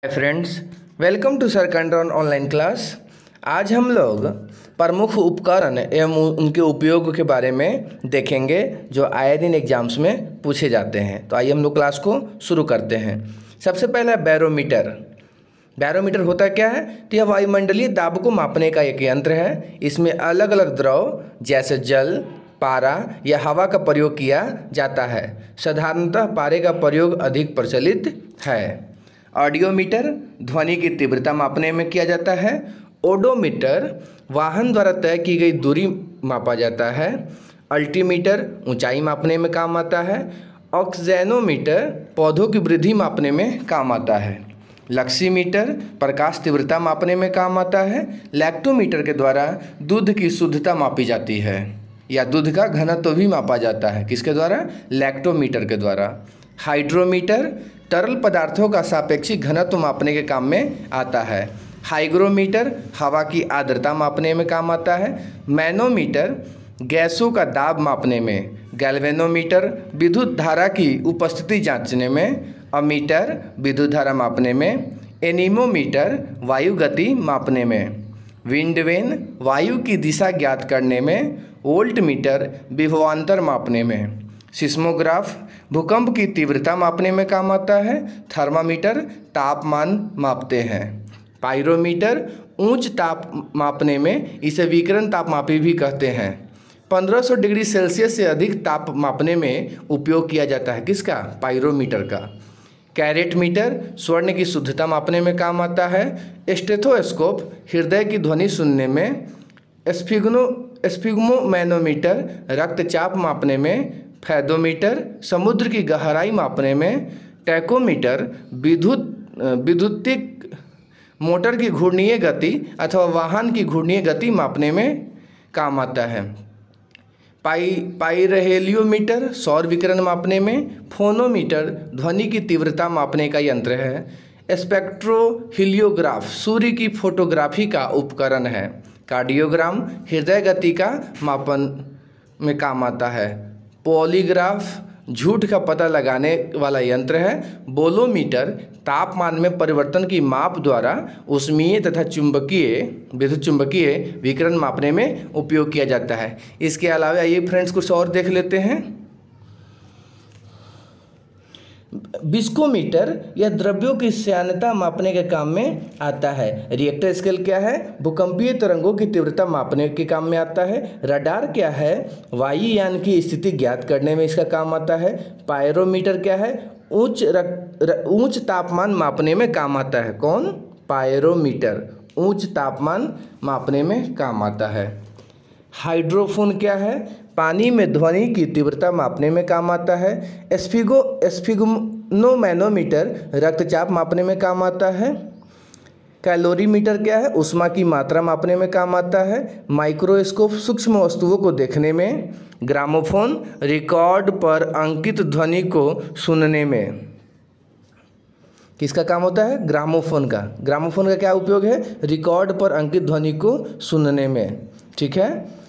Hi friends, welcome to sir control online class. आज हम लोग प्रमुख उपकरण एवं उनके उपयोग के बारे में देखेंगे जो आए दिन एग्जाम्स में पूछे जाते हैं। तो आइए हम लोग क्लास को शुरू करते हैं। सबसे पहला बैरोमीटर। बैरोमीटर होता क्या है? तो यह वायुमंडलीय दाब को मापने का एक यंत्र है। इसमें अलग अलग द्रव जैसे जल, पारा या हवा का प्रयोग किया जाता है। साधारणतः पारे का प्रयोग अधिक प्रचलित है। ऑडियोमीटर ध्वनि की तीव्रता मापने में किया जाता है। ओडोमीटर वाहन द्वारा तय की गई दूरी मापा जाता है। अल्टीमीटर ऊंचाई मापने में काम आता है। ऑक्सीजनोमीटर पौधों की वृद्धि मापने में काम आता है। लक्सीमीटर प्रकाश तीव्रता मापने में काम आता है। लैक्टोमीटर के द्वारा दूध की शुद्धता मापी जाती है या दूध का घनत्व भी मापा जाता है। किसके द्वारा? लैक्टोमीटर के द्वारा। हाइड्रोमीटर तरल पदार्थों का सापेक्षिक घनत्व मापने के काम में आता है। हाइग्रोमीटर हवा की आर्द्रता मापने में काम आता है। मैनोमीटर गैसों का दाब मापने में। गैल्वेनोमीटर विद्युत धारा की उपस्थिति जांचने में। अमीटर विद्युत धारा मापने में। एनीमोमीटर वायु गति मापने में। विंडवेन वायु की दिशा ज्ञात करने में। वोल्टमीटर विभवांतर मापने में। सिस्मोग्राफ भूकंप की तीव्रता मापने में काम आता है। थर्मामीटर तापमान मापते हैं। पाइरोमीटर उच्च ताप मापने में, इसे विकिरण तापमापी भी कहते हैं। 1500 डिग्री सेल्सियस से अधिक ताप मापने में उपयोग किया जाता है। किसका? पाइरोमीटर का। कैरेटमीटर स्वर्ण की शुद्धता मापने में काम आता है। स्टेथोस्कोप हृदय की ध्वनि सुनने में। स्फिग्मोमैनोमीटर रक्तचाप मापने में। फैदोमीटर समुद्र की गहराई मापने में। टैकोमीटर विद्युतिक मोटर की घूर्णीय गति अथवा वाहन की घूर्णीय गति मापने में काम आता है। पाइरहेलियोमीटर सौर विकिरण मापने में। फोनोमीटर ध्वनि की तीव्रता मापने का यंत्र है। स्पेक्ट्रोहीलियोग्राफ सूर्य की फोटोग्राफी का उपकरण है। कार्डियोग्राम हृदय गति का मापन में काम आता है। पॉलीग्राफ झूठ का पता लगाने वाला यंत्र है। बोलोमीटर तापमान में परिवर्तन की माप द्वारा ऊष्मीय तथा विद्युत चुंबकीय विकिरण मापने में उपयोग किया जाता है। इसके अलावा ये फ्रेंड्स कुछ और देख लेते हैं। विस्कोमीटर यह द्रव्यों की श्यानता मापने के काम में आता है। रिएक्टर स्केल क्या है? भूकंपीय तरंगों की तीव्रता मापने के काम में आता है। रडार क्या है? वायुयान की स्थिति ज्ञात करने में इसका काम आता है। पायरोमीटर क्या है? उच्च तापमान मापने में काम आता है। कौन? पायरोमीटर उच्च तापमान मापने में काम आता है। हाइड्रोफोन क्या है? पानी में ध्वनि की तीव्रता मापने में काम आता है। स्फिग्मोमैनोमीटर रक्तचाप मापने में काम आता है। कैलोरीमीटर क्या है? ऊष्मा की मात्रा मापने में काम आता है। माइक्रोस्कोप सूक्ष्म वस्तुओं को देखने में। ग्रामोफोन रिकॉर्ड पर अंकित ध्वनि को सुनने में। किसका काम होता है? ग्रामोफोन का। ग्रामोफोन का क्या उपयोग है? रिकॉर्ड पर अंकित ध्वनि को सुनने में। ठीक है।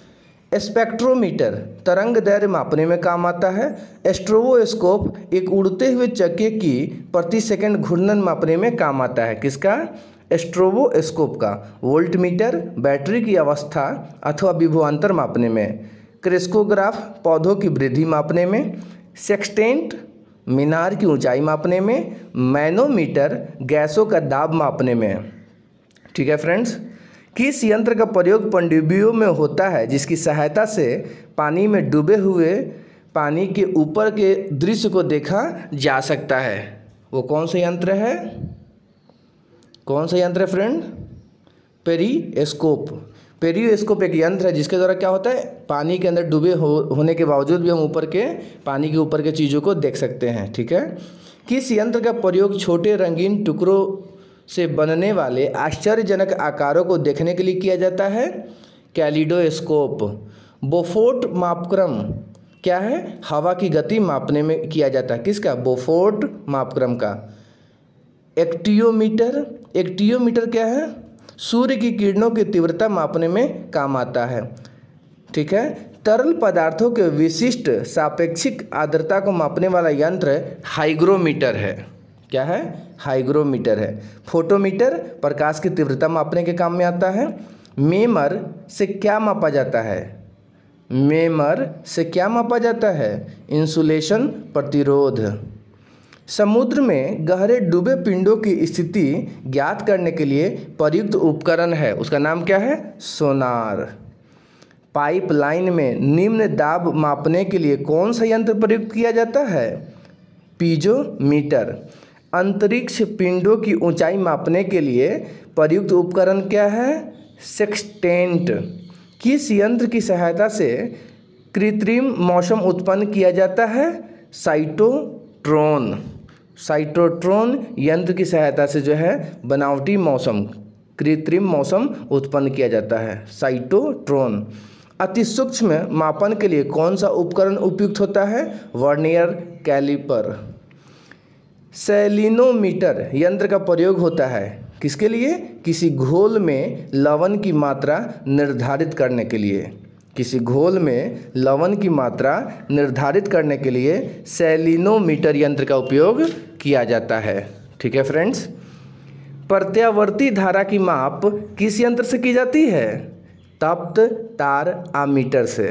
स्पेक्ट्रोमीटर तरंग दैर्घ्य मापने में काम आता है। स्ट्रोबोस्कोप एक उड़ते हुए चक्के की प्रति सेकंड घूर्णन मापने में काम आता है। किसका? स्ट्रोबोस्कोप का। वोल्टमीटर बैटरी की अवस्था अथवा विभवांतर मापने में। क्रेस्कोग्राफ पौधों की वृद्धि मापने में। सेक्सटेंट मीनार की ऊंचाई मापने में। मैनोमीटर गैसों का दाब मापने में। ठीक है फ्रेंड्स। किस यंत्र का प्रयोग पनडुब्बियों में होता है जिसकी सहायता से पानी में डूबे हुए पानी के ऊपर के दृश्य को देखा जा सकता है? वो कौन सा यंत्र है? कौन सा यंत्र है फ्रेंड? पेरिस्कोप। पेरिस्कोप एक यंत्र है जिसके द्वारा क्या होता है? पानी के अंदर डूबे होने के बावजूद भी हम पानी के ऊपर के चीज़ों को देख सकते हैं। ठीक है। किस यंत्र का प्रयोग छोटे रंगीन टुकड़ों से बनने वाले आश्चर्यजनक आकारों को देखने के लिए किया जाता है? कैलिडोस्कोप। बोफोर्ट मापक्रम क्या है? हवा की गति मापने में किया जाता है। किसका? बोफोर्ट मापक्रम का। एक्टियोमीटर क्या है? सूर्य की किरणों की तीव्रता मापने में काम आता है। ठीक है। तरल पदार्थों के विशिष्ट सापेक्षिक आर्द्रता को मापने वाला यंत्र हाइग्रोमीटर है। क्या है? हाइग्रोमीटर है। फोटोमीटर प्रकाश की तीव्रता मापने के काम में आता है। मेमर से क्या मापा जाता है? मेमर से क्या मापा जाता है? इंसुलेशन प्रतिरोध। समुद्र में गहरे डूबे पिंडों की स्थिति ज्ञात करने के लिए प्रयुक्त उपकरण है, उसका नाम क्या है? सोनार। पाइपलाइन में निम्न दाब मापने के लिए कौन सा यंत्र प्रयुक्त किया जाता है? पीजोमीटर। अंतरिक्ष पिंडों की ऊंचाई मापने के लिए प्रयुक्त उपकरण क्या है? सेक्सटेंट। किस यंत्र की सहायता से कृत्रिम मौसम उत्पन्न किया जाता है? साइटोट्रॉन। साइटोट्रॉन यंत्र की सहायता से जो है बनावटी मौसम, कृत्रिम मौसम उत्पन्न किया जाता है, साइटोट्रॉन। अति सूक्ष्म मापन के लिए कौन सा उपकरण उपयुक्त होता है? Vernier caliper. सैलिनोमीटर यंत्र का प्रयोग होता है किसके लिए? किसी घोल में लवण की मात्रा निर्धारित करने के लिए। किसी घोल में लवण की मात्रा निर्धारित करने के लिए सैलिनोमीटर यंत्र का उपयोग किया जाता है। ठीक है फ्रेंड्स। प्रत्यावर्ती धारा की माप किस यंत्र से की जाती है? तप्त तार आमीटर से।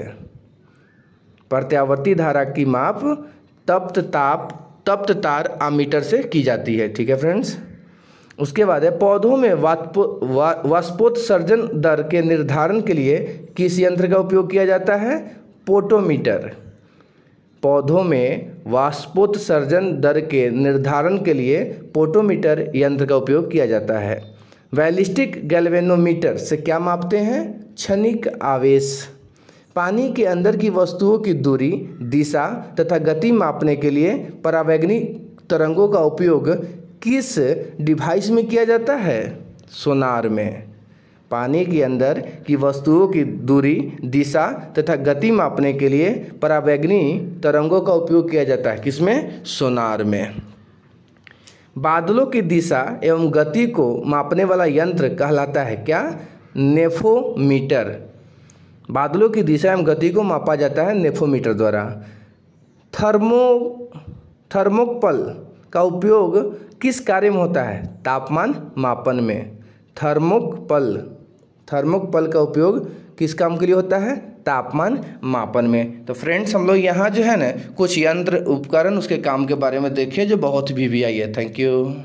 प्रत्यावर्ती धारा की माप तप्त तार आमीटर से की जाती है। ठीक है फ्रेंड्स। उसके बाद है पौधों में वाष्पोत्सर्जन दर के निर्धारण के लिए किस यंत्र का उपयोग किया जाता है? पोटोमीटर। पौधों में वाष्पोत्सर्जन दर के निर्धारण के लिए पोटोमीटर यंत्र का उपयोग किया जाता है। बैलिस्टिक गैल्वेनोमीटर से क्या मापते हैं? क्षणिक आवेश। पानी के अंदर की वस्तुओं की दूरी, दिशा तथा गति मापने के लिए परावैंगनिक तरंगों का उपयोग किस डिवाइस में किया जाता है? सोनार में। पानी के अंदर की वस्तुओं की दूरी, दिशा तथा गति मापने के लिए परावैंगनिक तरंगों का उपयोग किया जाता है किसमें? सोनार में। बादलों की दिशा एवं गति को मापने वाला यंत्र कहलाता है क्या? नेफोमीटर। बादलों की दिशा एवं गति को मापा जाता है नेफोमीटर द्वारा। थर्मोकपल का उपयोग किस कार्य में होता है? तापमान मापन में। थर्मोकपल का उपयोग किस काम के लिए होता है? तापमान मापन में। तो फ्रेंड्स हम लोग यहाँ जो है ना कुछ यंत्र उपकरण उसके काम के बारे में देखे जो बहुत भी आई है। Thank you.